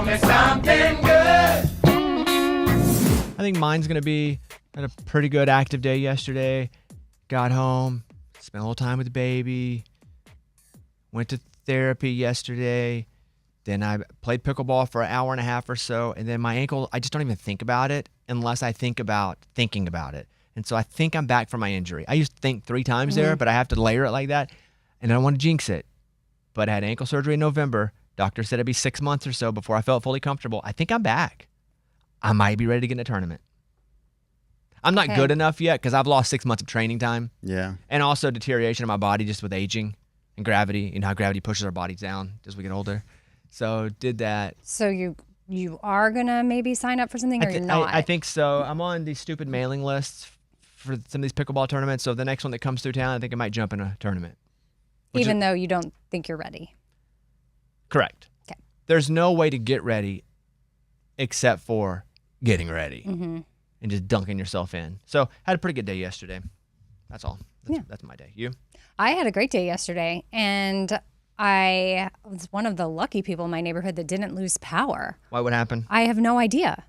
Tell me something good. I think mine's going to be had a pretty good active day yesterday. Got home, spent a little time with the baby, went to therapy yesterday. Then I played pickleball for an hour and a half or so. And then my ankle, I just don't even think about it unless I think about thinking about it. And so I think I'm back from my injury. I used to think 3 times there, but I have to layer it like that. And I don't want to jinx it. But I had ankle surgery in November. Doctor said it'd be 6 months or so before I felt fully comfortable. I think I'm back. I might be ready to get in a tournament. I'm not good enough yet because I've lost 6 months of training time. Yeah. And also deterioration of my body just with aging and gravity. You know how gravity pushes our bodies down as we get older. So did that. So you are going to maybe sign up for something or you're not? I think so. I'm on these stupid mailing lists for some of these pickleball tournaments. So the next one that comes through town, I think I might jump in a tournament. Even though you don't think you're ready? Correct. Okay. There's no way to get ready except for getting ready and just dunking yourself in. So had a pretty good day yesterday. That's all. That's my day. You? I had a great day yesterday, and I was one of the lucky people in my neighborhood that didn't lose power. Why? What happened? I have no idea.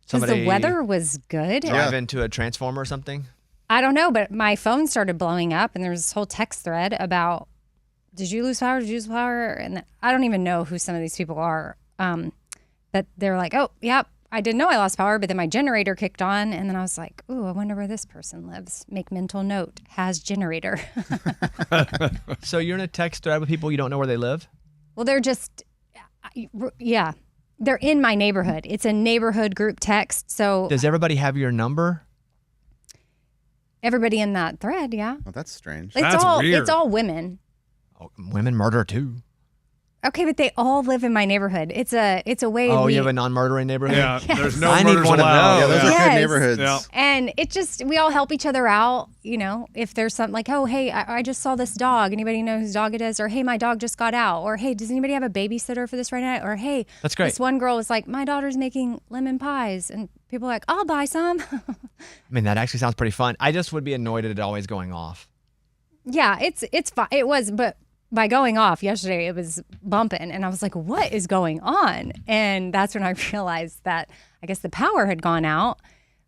Because the weather was good. Drive into a transformer or something? I don't know, but my phone started blowing up, and there was this whole text thread about, did you lose power? Did you lose power? And I don't even know who some of these people are. That they're like, oh, yep, I didn't know I lost power, but then my generator kicked on, and then I was like, ooh, I wonder where this person lives. Make mental note, has generator. So you're in a text thread with people you don't know where they live? Well, they're just, yeah, they're in my neighborhood. It's a neighborhood group text. So does everybody have your number? Everybody in that thread, yeah. Oh, that's strange. That's weird. It's all women. Oh, women murder too. Okay, but they all live in my neighborhood. It's a way. You have a non-murdering neighborhood? Yeah, there's no I need murders one allowed. of those. Yeah, those are good neighborhoods. Yeah. And it just, we all help each other out. You know, if there's something like, oh, hey, I just saw this dog. Anybody know whose dog it is? Or, hey, my dog just got out. Or, hey, does anybody have a babysitter for this Friday night? Or, hey, that's great. This one girl was like, my daughter's making lemon pies. And people are like, I'll buy some. I mean, that actually sounds pretty fun. I just would be annoyed at it always going off. Yeah, it's fine. It was, but by going off yesterday, it was bumping. And I was like, what is going on? And that's when I realized that I guess the power had gone out.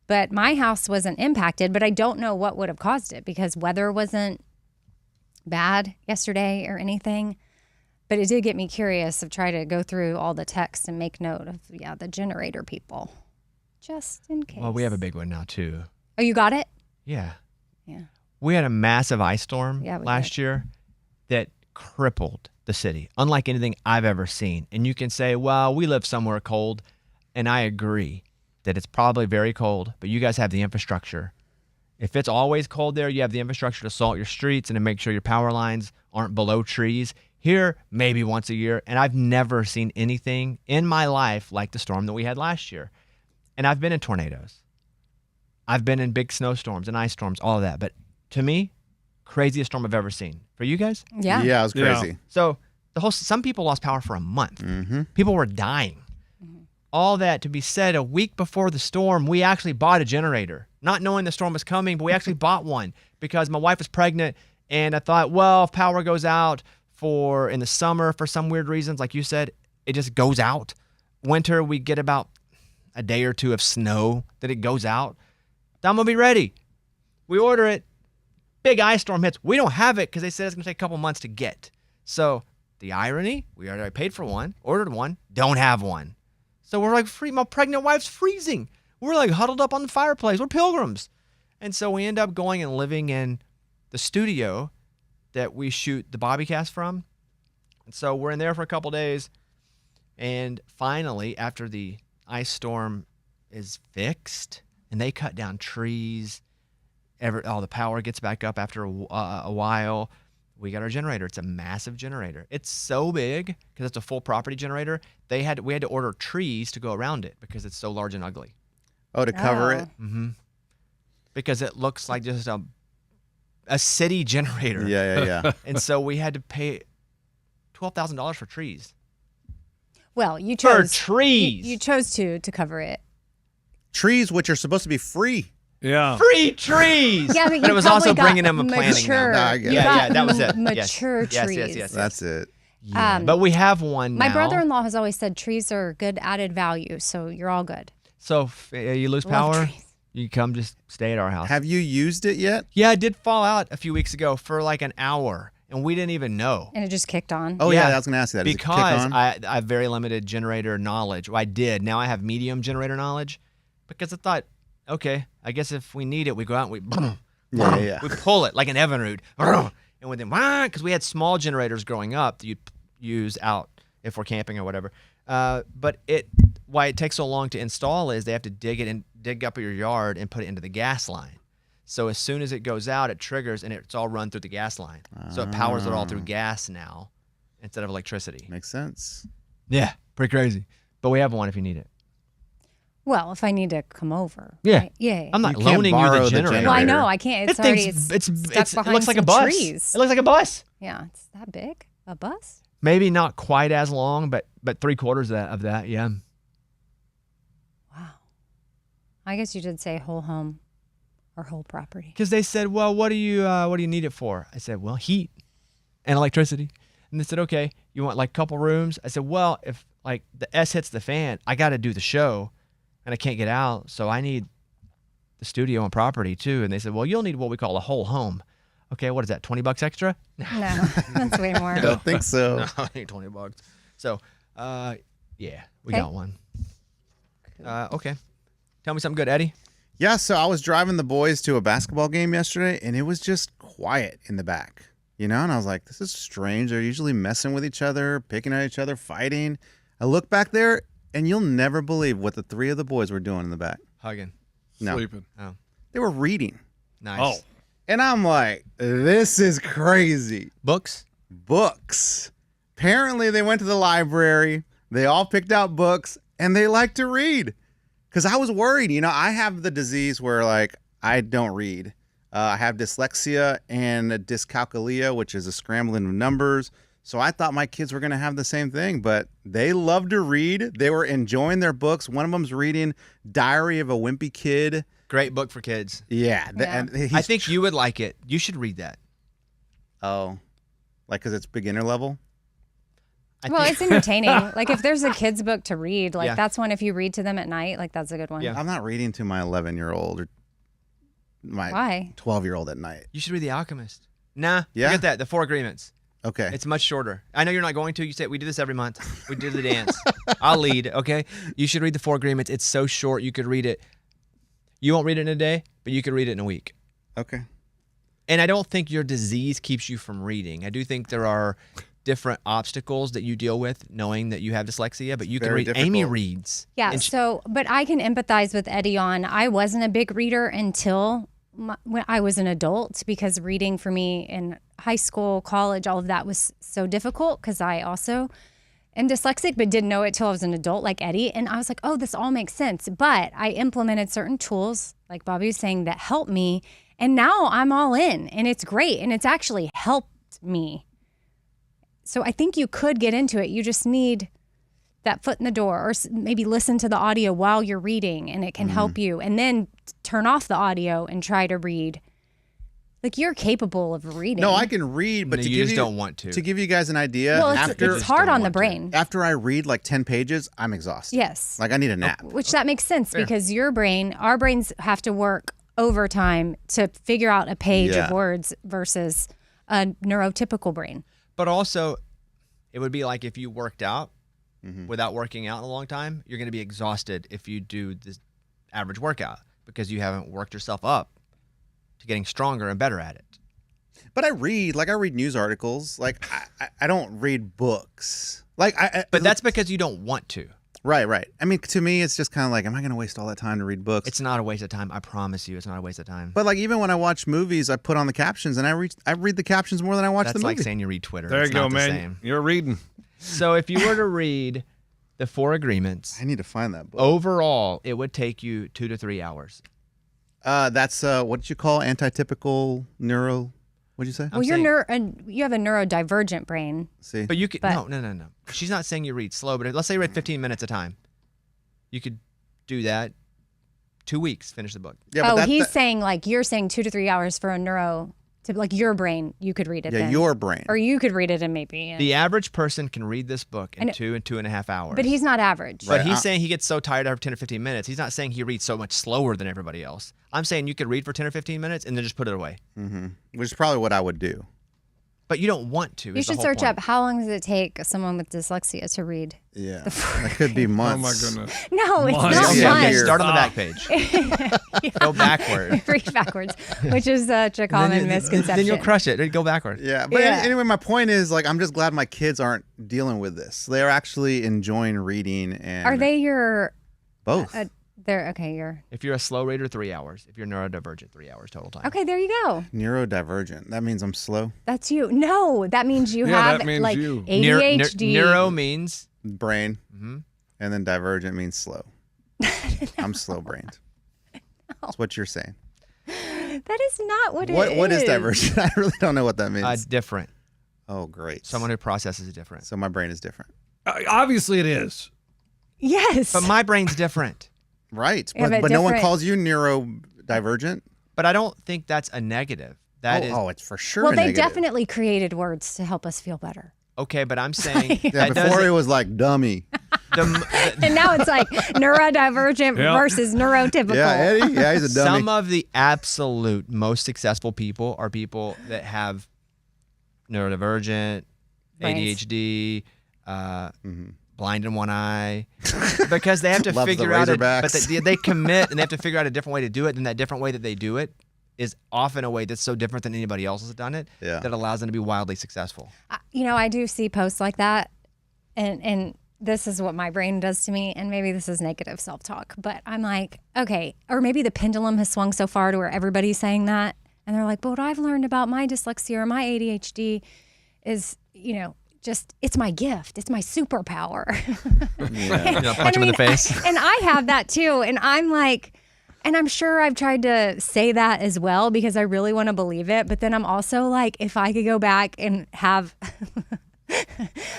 But my house wasn't impacted, but I don't know what would have caused it because weather wasn't bad yesterday or anything. But it did get me curious of trying to go through all the text and make note of, the generator people, just in case. Well, we have a big one now, too. Oh, you got it? Yeah. Yeah. We had a massive ice storm last year that crippled the city, unlike anything I've ever seen. And you can say, well, we live somewhere cold, and I agree that it's probably very cold, but you guys have the infrastructure. If it's always cold there, you have the infrastructure to salt your streets and to make sure your power lines aren't below trees. Here, maybe once a year, and I've never seen anything in my life like the storm that we had last year. And I've been in tornadoes. I've been in big snowstorms and ice storms, all of that. But to me, craziest storm I've ever seen. For you guys? Yeah. Yeah, it was crazy. Yeah. So some people lost power for a month. Mm-hmm. People were dying. All that to be said, a week before the storm, we actually bought a generator. Not knowing the storm was coming, but we actually bought one because my wife was pregnant. And I thought, well, if power goes out in the summer for some weird reasons, like you said, it just goes out. Winter, we get about a day or two of snow that it goes out. I'm going to be ready. We order it. Big ice storm hits. We don't have it because they said it's going to take a couple months to get. So the irony, we already paid for one, ordered one, don't have one. So we're like, my pregnant wife's freezing. We're like huddled up on the fireplace. We're pilgrims. And so we end up going and living in the studio that we shoot the Bobbycast from. And so we're in there for a couple days. And finally, after the ice storm is fixed and they cut down trees, the power gets back up after a while. We got our generator. It's a massive generator. It's so big because it's a full property generator. We had to order trees to go around it because it's so large and ugly. Oh, to cover it? Mm-hmm. Because it looks like just a city generator. Yeah. And so we had to pay $12,000 for trees. Well, you chose for trees. You chose to cover it. Trees, which are supposed to be free. Yeah. Free trees. Yeah, but it was also bringing them and planting them. No, I get it. Yeah, that was it. Mature trees. Yes. That's it. Yeah, but we have one now. My brother-in-law has always said trees are good added value, so you're all good. So if you lose Love power, trees. you come just stay at our house. Have you used it yet? Yeah, it did fall out a few weeks ago for like an hour, and we didn't even know. And it just kicked on. Oh yeah, I was gonna ask you that. Does it kick Because on? I have very limited generator knowledge. Well, I did. Now I have medium generator knowledge because I thought, okay, I guess if we need it, we go out and we Yeah. we pull it like an Evinrude. And with them, because we had small generators growing up that you'd use out if we're camping or whatever. But why it takes so long to install is they have to dig up your yard and put it into the gas line. So as soon as it goes out, it triggers and it's all run through the gas line. So it powers it all through gas now instead of electricity. Makes sense. Yeah, pretty crazy. But we have one if you need it. Well, if I need to come over. Yeah. Right? Yeah. I'm not You can't loaning you borrow the the generator. Well, I generator. know. I can't. It's It already thinks stuck it behind looks like a some bus. trees. It looks like a bus. Yeah, it's that big. A bus? Maybe not quite as long, but 3/4 of that, yeah. Wow. I guess you did say whole home or whole property. Because they said, well, what do you need it for? I said, well, heat and electricity. And they said, okay, you want like a couple rooms? I said, well, if like the S hits the fan, I got to do the show and I can't get out. So I need the studio and property too. And they said, well, you'll need what we call a whole home. Okay, what is that, $20 extra? No, that's way more. I don't think so. No, I need $20. So, yeah, we Okay. got one. Okay. Tell me something good, Eddie. Yeah, so I was driving the boys to a basketball game yesterday, and it was just quiet in the back, and I was like, this is strange. They're usually messing with each other, picking at each other, fighting. I look back there, and you'll never believe what the 3 of the boys were doing in the back. Hugging. No, Sleeping. Oh, they were reading. nice. And I'm like, this is crazy. Books? Books. Apparently, they went to the library. They all picked out books, and they like to read. Because I was worried. I have the disease where, like, I don't read. I have dyslexia and dyscalculia, which is a scrambling of numbers. So I thought my kids were going to have the same thing, but they love to read. They were enjoying their books. One of them's reading Diary of a Wimpy Kid. Great book for kids. Yeah. Yeah. And he's I think you would like it. You should read that. Oh, like because it's beginner level? Well, it's entertaining. Like if there's a kid's book to read, like Yeah. that's one if you read to them at night, like that's a good one. Yeah. I'm not reading to my 11-year-old or my Why? 12-year-old at night. You should read The Alchemist. Nah, Yeah? forget that. The Four Agreements. Okay. It's much shorter. I know you're not going to. You say we do this every month. We do the dance. I'll lead, okay? You should read The Four Agreements. It's so short. You could read it. You won't read it in a day, but you could read it in a week. Okay. And I don't think your disease keeps you from reading. I do think there are different obstacles that you deal with knowing that you have dyslexia, but you can Very read. Amy difficult. reads. Yeah. And But I can empathize with Eddie on. I wasn't a big reader until when I was an adult because reading for me in high school, college, all of that was so difficult because I also am dyslexic, but didn't know it till I was an adult like Eddie. And I was like, oh, this all makes sense. But I implemented certain tools, like Bobby was saying, that helped me. And now I'm all in and it's great. And it's actually helped me. So I think you could get into it. You just need that foot in the door or maybe listen to the audio while you're reading and it can help you. And then turn off the audio and try to read. Like you're capable of reading. No, I can read, but No, to you give just you don't want to. To give you guys an idea, Well, after it's hard don't on the want to. brain. after I read like 10 pages, I'm exhausted. Yes. Like I need a nap. Which that makes sense because our brains have to work overtime to figure out a page Yeah. of words versus a neurotypical brain. But also, it would be like if you worked out without working out in a long time, you're going to be exhausted if you do this average workout because you haven't worked yourself up to getting stronger and better at it. But I read news articles. Like I don't read books. Like But that's because you don't want to. right. I mean, to me, it's just kind of like, am I going to waste all that time to read books? It's not a waste of time. I promise you, it's not a waste of time. But like even when I watch movies, I put on the captions and I read the captions more than I watch That's the movie. like saying you read Twitter. There It's you go, not the man. same. You're reading. So if you were to read the Four Agreements, I need to find that book. overall, it would take you 2 to 3 hours. That's what did you call antitypical neuro? What'd you say? Well, saying- you have a neurodivergent brain. See, But you could, But- no. She's not saying you read slow, but let's say you read 15 minutes a time. You could do that. 2 weeks, finish the book. yeah, but He's saying like you're saying 2 to 3 hours for a neuro. To like your brain, you could read it. Yeah, then. your brain. Or you could read it in maybe. The average person can read this book in 2.5 hours. But he's not average. But he's saying he gets so tired after 10 or 15 minutes. He's not saying he reads so much slower than everybody else. I'm saying you could read for 10 or 15 minutes and then just put it away. Which is probably what I would do. But you don't want to. You should search up how long does it take someone with dyslexia to read. Yeah, that could be months. Oh my goodness. No, it's Months. not Yeah, months. here. Start on the back page. Go backward. Read backwards, which is such a common misconception. Then you'll crush it. Go backward. Yeah, but anyway, my point is, like, I'm just glad my kids aren't dealing with this. They're actually enjoying reading. And Are they your? both? They're okay. You're If you're a slow reader, 3 hours. If you're neurodivergent, 3 hours total time. okay. There you go. Neurodivergent. That means I'm slow. That's you. No, that means you Yeah, have that means like you. ADHD. Neuro means Brain. And then divergent means slow. I'm slow brained. That's what you're saying. That is not what it is. What is divergent? I really don't know what that means. different. Oh, great. Someone who processes it different. So my brain is different. Obviously, it is. Yes. But my brain's different. Right. Yeah, But, but no one different- calls you neurodivergent? But I don't think that's a negative. That is it's for sure well, a they negative. definitely created words to help us feel better. okay. But I'm saying Yeah, that before doesn't- it was like dummy. And now it's like neurodivergent Yeah. versus neurotypical. Yeah, Eddie? Yeah, he's a dummy. Some of the absolute most successful people are people that have neurodivergent, Brains. ADHD, blind in one eye, because they have to Loves the figure out. Razorbacks. But they commit and they have to figure out a different way to do it. And that different way that they do it is often a way that's so different than anybody else has done it Yeah. that allows them to be wildly successful. You know, I do see posts like that, and this is what my brain does to me, and maybe this is negative self-talk, but I'm like, okay, or maybe the pendulum has swung so far to where everybody's saying that, and they're like, but what I've learned about my dyslexia or my ADHD is, you know, just it's my gift, it's my superpower. Punch them in the face. And I have that too, and I'm like, and I'm sure I've tried to say that as well because I really want to believe it, but then I'm also like, if I could go back and have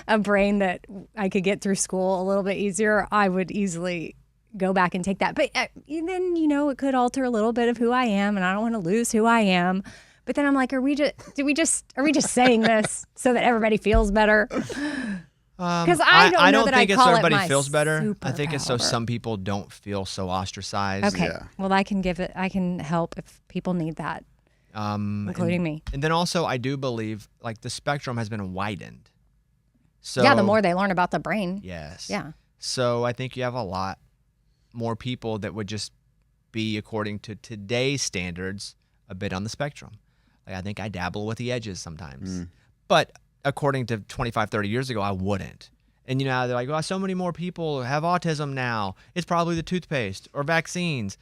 a brain that I could get through school a little bit easier, I would easily go back and take that. But then, you know, it could alter a little bit of who I am, and I don't want to lose who I am. But then I'm like, are we just saying this so that everybody feels better? Because I don't think it's so call it everybody my feels better. I think it's so superpower. some people don't feel so ostracized. Okay. Yeah. Well, I can help if people need that, including me. And then also, I do believe like the spectrum has been widened. So Yeah, the more they learn about the brain. Yes. Yeah. So I think you have a lot more people that would just be, according to today's standards, a bit on the spectrum. Like I think I dabble with the edges sometimes. But according to 25, 30 years ago, I wouldn't. And you know, they're like, well, so many more people have autism now. It's probably the toothpaste or vaccines.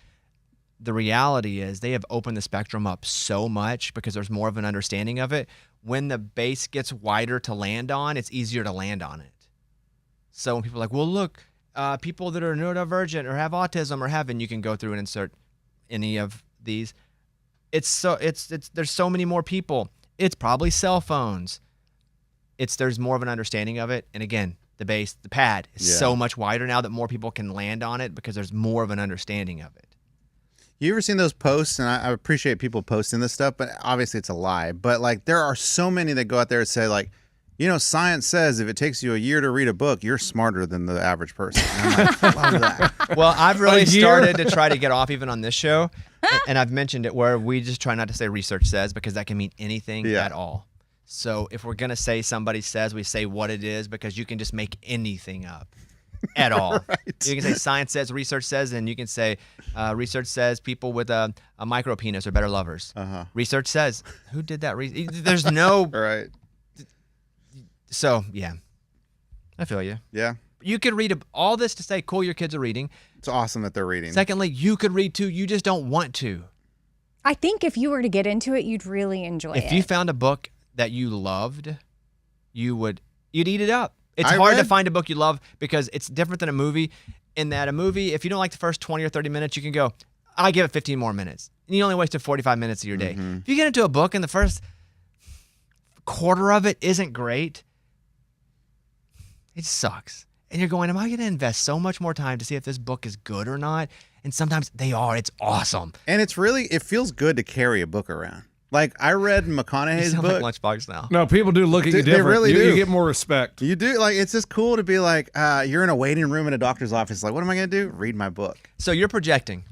The reality is they have opened the spectrum up so much because there's more of an understanding of it. When the base gets wider to land on, it's easier to land on it. So when people are like, well, look, people that are neurodivergent or have autism or have, and you can go through and insert any of these. There's so many more people. It's probably cell phones. There's more of an understanding of it. And again, the pad is so much wider now that more people can land on it because there's more of an understanding of it. You ever seen those posts? And I appreciate people posting this stuff, but obviously it's a lie. But like, there are so many that go out there and say like, you know, science says if it takes you a year to read a book, you're smarter than the average person. And I'm like, love that. Well, I've really A year? started to try to get off even on this show. And I've mentioned it where we just try not to say research says because that can mean anything at all. So if we're going to say somebody says, we say what it is because you can just make anything up at all. Right. You can say science says, research says, and you can say research says people with a micro penis are better lovers. Research says, who did that? There's no. Right. So, yeah. I feel you. Yeah. You could read all this to say, cool, your kids are reading. It's awesome that they're reading. Secondly, you could read too. You just don't want to. I think if you were to get into it, you'd really enjoy it. If you found a book that you loved, you'd eat it up. It's I hard to read- find a book you love because it's different than a movie. In that a movie, if you don't like the first 20 or 30 minutes, you can go, I give it 15 more minutes. And you only wasted 45 minutes of your day. If you get into a book and the first quarter of it isn't great, it sucks. And you're going, am I going to invest so much more time to see if this book is good or not? And sometimes they are. It's awesome. And it feels good to carry a book around. Like I read You McConaughey's sound book. like Lunchbox now. No, people do look at you They different. really you, do. you get more respect. You do like it's just cool to be like you're in a waiting room in a doctor's office. Like, what am I gonna do? Read my book. So you're projecting.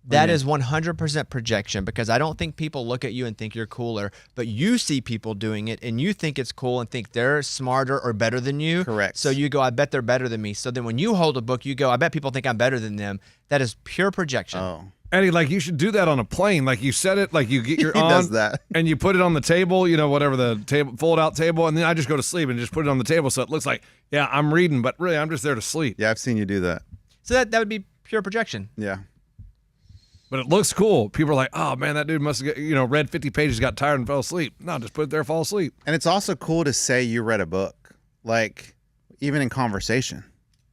That is 100% projection because I don't think people look at you and think you're cooler, but you see people doing it and you think it's cool and think they're smarter or better than you. Correct. So you go, I bet they're better than me. So then when you hold a book, you go, I bet people think I'm better than them. That is pure projection. Oh, Eddie, like you should do that on a plane. Like you set it, like you get your He on does that. and you put it on the table, whatever the table, fold out table, and then I just go to sleep and just put it on the table so it looks like, yeah, I'm reading, but really I'm just there to sleep. yeah, I've seen you do that. So that would be pure projection. Yeah. But it looks cool. People are like, oh man, that dude must have read 50 pages, got tired and fell asleep. No, just put it there, fall asleep. And it's also cool to say you read a book, like even in conversation,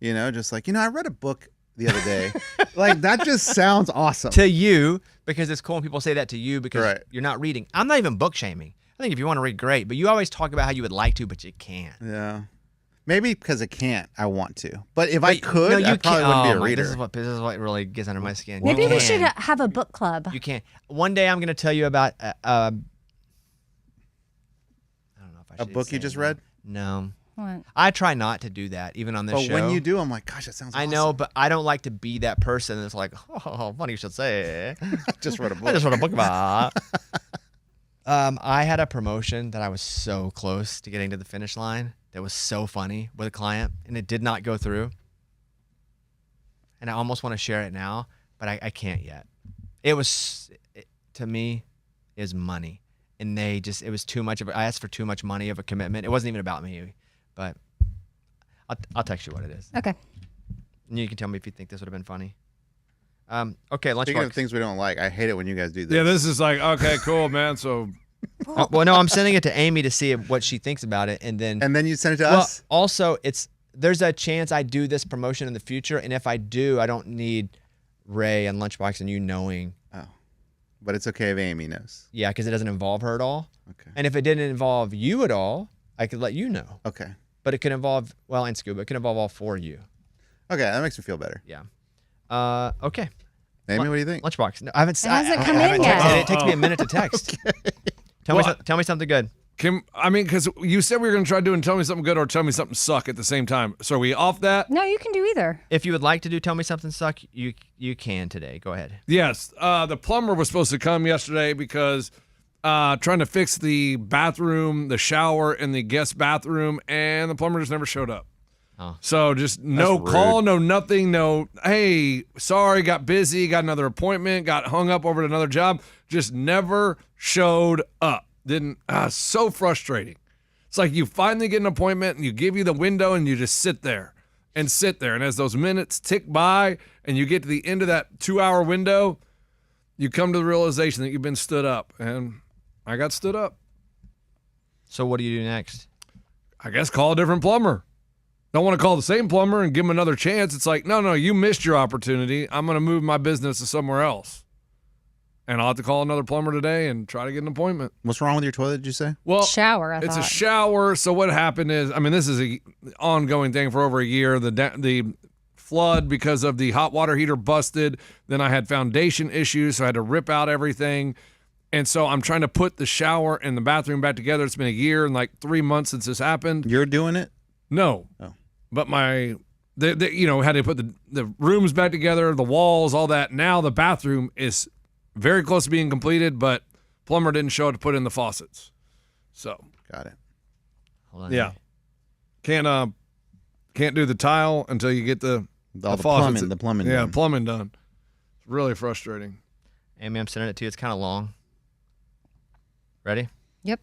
just like, I read a book the other day. Like that just sounds awesome. To you, because it's cool when people say that to you because Right. you're not reading. I'm not even book shaming. I think if you want to read, great. But you always talk about how you would like to, but you can't. Yeah. Maybe because I can't, I want to. But if I But- could, no, you I probably wouldn't be a can't. reader. This is what really gets under my skin. Maybe You we can. should have a book club. You can't. One day I'm going to tell you about I don't know if I A should book say you just it. read? No. What? I try not to do that, even on this But show. when you do, I'm like, gosh, that sounds I awesome. know, but I don't like to be that person that's like, oh, funny you should say. I just read a book. I just wrote a book about. I had a promotion that I was so close to getting to the finish line. That was so funny with a client, and it did not go through. And I almost want to share it now, but I can't yet. To me, is money, and it was too much of. I asked for too much money of a commitment. It wasn't even about me, but I'll text you what it is, Okay. and you can tell me if you think this would have been funny. Okay, Speaking of Lunchbox. things we don't like, I hate it when you guys do this. Yeah, this is like, okay, cool, man. So Well, no, I'm sending it to Amy to see what she thinks about it, and then. And then you send it to Well, us? also, there's a chance I do this promotion in the future, and if I do, I don't need Ray and Lunchbox and you knowing. Oh. But it's okay if Amy knows. Yeah, because it doesn't involve her at all. Okay. And if it didn't involve you at all, I could let you know. Okay. But it could involve, and Scuba, it could involve all four of you. Okay, that makes me feel better. Yeah. Okay. Amy, what do you think? Lunchbox. No, I haven't. hasn't I come haven't in texted yet. it. It takes me a minute to text. Tell me something good. because you said we were going to try doing tell me something good or tell me something suck at the same time. So are we off that? No, you can do either. If you would like to do Tell Me Something Suck, you can today. Go ahead. Yes. The plumber was supposed to come yesterday because trying to fix the bathroom, the shower in the guest bathroom, and the plumber just never showed up. Oh. So just no That's call, rude. no nothing, no, hey, sorry, got busy, got another appointment, got hung up over at another job. Just never showed up. So frustrating. It's like you finally get an appointment and you give you the window and you just sit there. And as those minutes tick by and you get to the end of that 2-hour window, you come to the realization that you've been stood up. And I got stood up. So what do you do next? I guess call a different plumber. Don't want to call the same plumber and give him another chance. It's like, no, you missed your opportunity. I'm going to move my business to somewhere else. And I'll have to call another plumber today and try to get an appointment. What's wrong with your toilet, did you say? Well, Shower, I it's a thought. shower. So what happened is, this is a ongoing thing for over a year. The flood because of the hot water heater busted. Then I had foundation issues, so I had to rip out everything. And so I'm trying to put the shower and the bathroom back together. It's been a year and like 3 months since this happened. You're doing it? No. Oh. But had to put the rooms back together, the walls, all that. Now the bathroom is very close to being completed, but plumber didn't show up to put in the faucets. So Got it. Hold on. yeah, can't do the tile until you get the All the faucets. plumbing Yeah, done. plumbing done. It's really frustrating. Amy, I'm sending it to you. It's kind of long. Ready? Yep.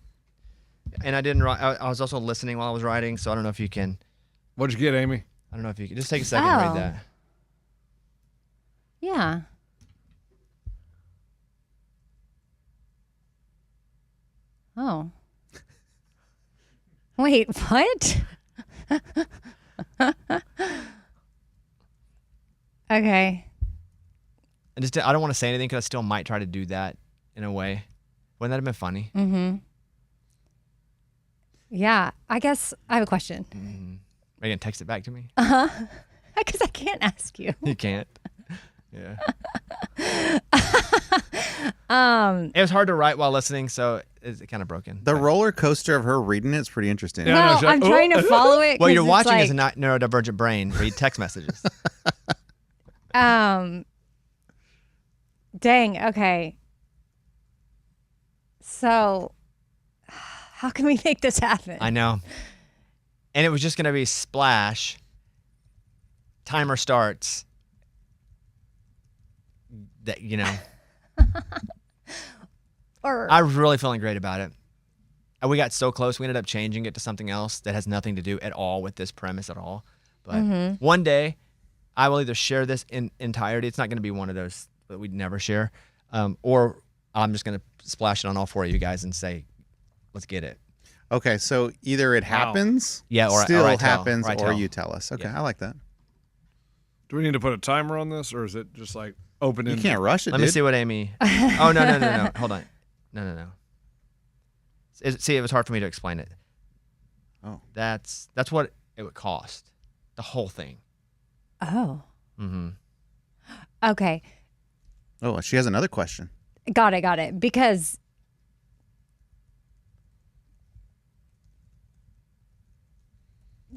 And I didn't write. I was also listening while I was writing, so I don't know if you can. What'd you get, Amy? I don't know if you can. Just take a second to read Oh. that. Yeah. Oh. Wait, what? Okay. I don't want to say anything because I still might try to do that in a way. Wouldn't that have been funny? Mm-hmm. Yeah. I guess I have a question. Are you gonna text it back to me? Because I can't ask you. You can't. Yeah. It was hard to write while listening, so it's kind of broken. The roller coaster of her reading it's pretty interesting. Yeah. Well, she's like, I'm trying to follow it. What 'cause you're it's watching like, is a neurodivergent brain read text messages. Dang. Okay. So, how can we make this happen? I know. And it was just going to be splash. Timer starts. That Or I was really feeling great about it. And we got so close. We ended up changing it to something else that has nothing to do at all with this premise at all. But one day, I will either share this in entirety. It's not going to be one of those that we'd never share, or I'm just going to splash it on all four of you guys and say, "Let's get it." Okay, so either it happens, Yeah, or still I tell, happens, or I or tell. you tell us. Okay, Yeah. I like that. Do we need to put a timer on this, or is it just like open You ended? can't rush it, Let dude. me see what Amy. Oh no! Hold on. No. See, it was hard for me to explain it. Oh. That's what it would cost. The whole thing. oh, Mm-hmm. okay. Oh, she has another question. Got it. Because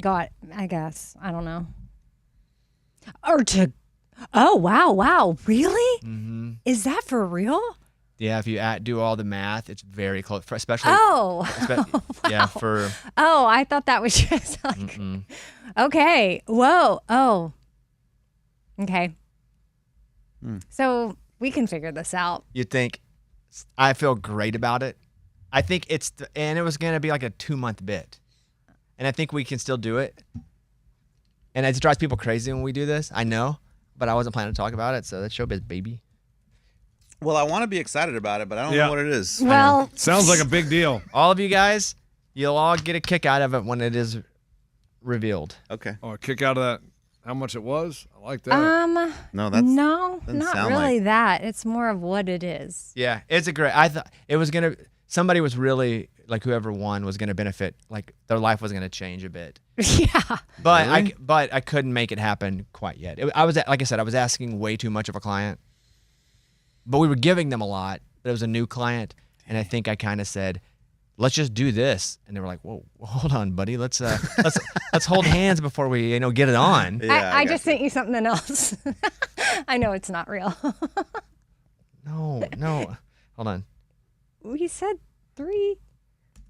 I guess. I don't know. Oh, wow. Really? Mm-hmm. Is that for real? Yeah, if you do all the math, it's very close. Especially. Oh. Yeah, for. Oh, I thought that was just like, Mm-mm. okay. Whoa. Oh. Okay. So we can figure this out. You think I feel great about it? I think and it was going to be like a 2-month bit, and I think we can still do it. And it drives people crazy when we do this. I know, but I wasn't planning to talk about it, so that's showbiz, baby. Well, I want to be excited about it, but I don't Yeah. know what it is. Well, Sounds like a big deal. All of you guys, you'll all get a kick out of it when it is revealed. Okay. Oh, a kick out of that. How much it was? I like that. No, that's no, doesn't not sound really like- that. It's more of what it is. Yeah, it's a great. I thought it was gonna. Somebody was really like whoever won was gonna benefit. Like their life was gonna change a bit. Yeah. But Really? I couldn't make it happen quite yet. I was like I said, I was asking way too much of a client, but we were giving them a lot. But it was a new client, and I think I kind of said, "Let's just do this," and they were like, "Whoa, hold on, buddy. Let's hold hands before we get it on." Yeah, I got just you. sent you something else. I know it's not real. No, hold on. We said 3.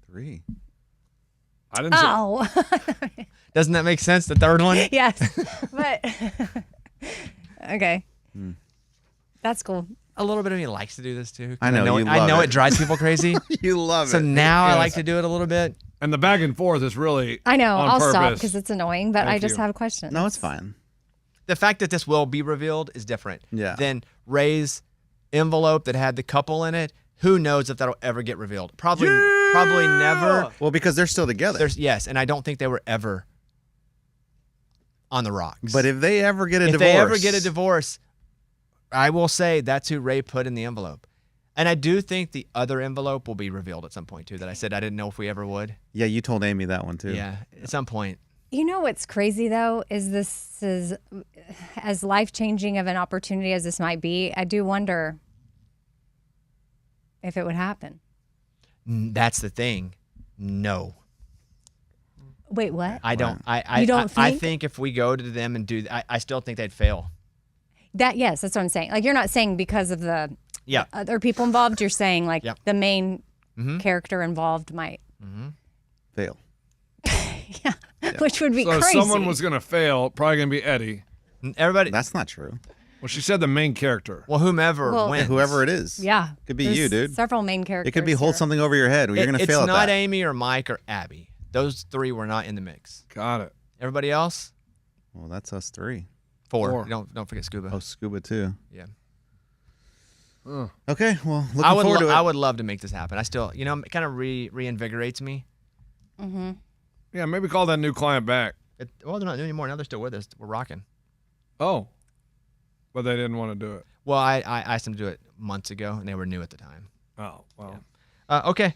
3. I didn't say. Oh. Doesn't that make sense? The third one. Yes. But okay. That's cool. A little bit of me likes to do this too. 'cause I know, you I love know it. it drives people crazy. You love So it. now I Yes. like to do it a little bit. And the back and forth is really. I know. on I'll stop purpose. because it's annoying, but I Thank just you. have a question. No, it's fine. The fact that this will be revealed is different Yeah. than Ray's envelope that had the couple in it. Who knows if that'll ever get revealed? Probably never. Well, because they're still together. Yes, and I don't think they were ever on the rocks. But if they ever get a if divorce, they ever get a divorce, I will say that's who Ray put in the envelope. And I do think the other envelope will be revealed at some point too. That I said I didn't know if we ever would. Yeah, you told Amy that one too. Yeah, at some point. You know what's crazy though is this is as life-changing of an opportunity as this might be. I do wonder if it would happen. That's the thing. No. Wait, what? I don't. I You don't I think? think if we go to them and do, I still think they'd fail. Yes, that's what I'm saying. Like you're not saying because of the Yeah. other people involved. You're saying like Yep. the main Mhm. character involved might, Fail. which would be So if crazy. someone was going to fail, probably going to be Eddie. Everybody. That's not true. Well, she said the main character. Well, whomever Well- wins. Whoever it is. Yeah, Could be There's you, dude. Several main characters. It could be hold here. something over your head. You're going to fail at It's not that. Amy or Mike or Abby. Those three were not in the mix. Got it. Everybody else, Well, that's us 3. 4. Four. Don't forget Scuba. Oh, Scuba too. Yeah. Okay, well, looking I would forward to it. I would love to make this happen. I still, it kind of reinvigorates me. Yeah, maybe call that new client back. Well, they're not doing anymore. Now they're still with us. We're rocking. Oh, but they didn't want to do it. Well, I asked them to do it months ago, and they were new at the time. Oh, well. Okay.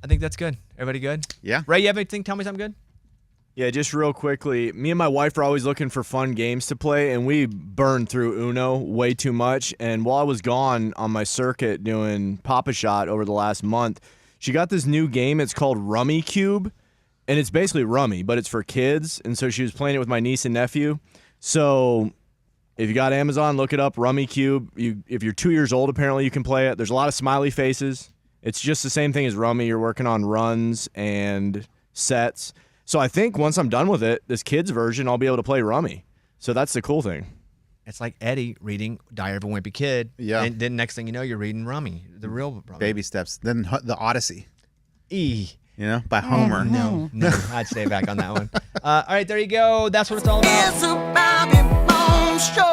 I think that's good. Everybody good? Yeah. Ray, you have anything? Tell me something good? Yeah, just real quickly, me and my wife are always looking for fun games to play, and we burned through Uno way too much. And while I was gone on my circuit doing Pop-A-Shot over the last month, she got this new game. It's called Rummikub, and it's basically Rummy, but it's for kids. And so she was playing it with my niece and nephew. So if you got Amazon, look it up, Rummikub. If you're 2 years old, apparently you can play it. There's a lot of smiley faces. It's just the same thing as Rummy. You're working on runs and sets. So I think once I'm done with it, this kid's version, I'll be able to play Rummy. So that's the cool thing. It's like Eddie reading Diary of a Wimpy Kid. Yeah. And then next thing you know, you're reading Rummy, the real Rummy. Baby steps. Then the Odyssey, E. by Homer. No, I'd stay back on that one. All right, there you go. That's what it's all about. It's a Bobby Bones show.